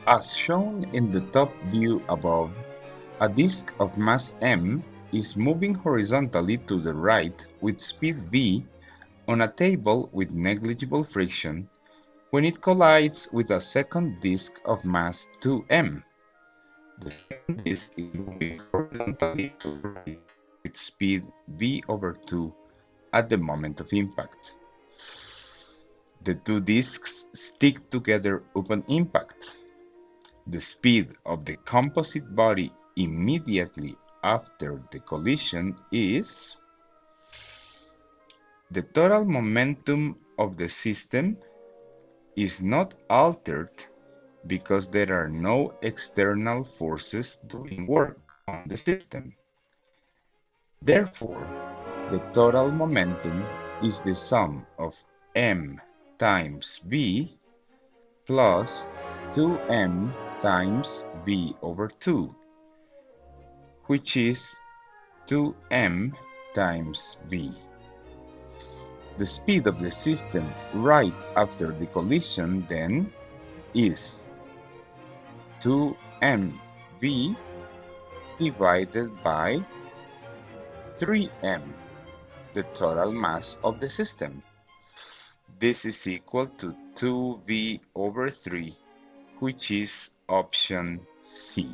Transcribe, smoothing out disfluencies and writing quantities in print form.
As shown in the top view above, a disk of mass m is moving horizontally to the right with speed v on a table with negligible friction when it collides with a second disk of mass 2m. The second disk is moving horizontally to the right with speed v over 2 at the moment of impact. The two disks stick together upon impact. The speed of the composite body immediately after the collision is the total momentum of the system is not altered because there are no external forces doing work on the system. Therefore, the total momentum is the sum of m times v plus 2m times v over 2, which is 2m times v. The speed of the system right after the collision, then, is 2mv divided by 3m, the total mass of the system. This is equal to 2v over 3, which is option C.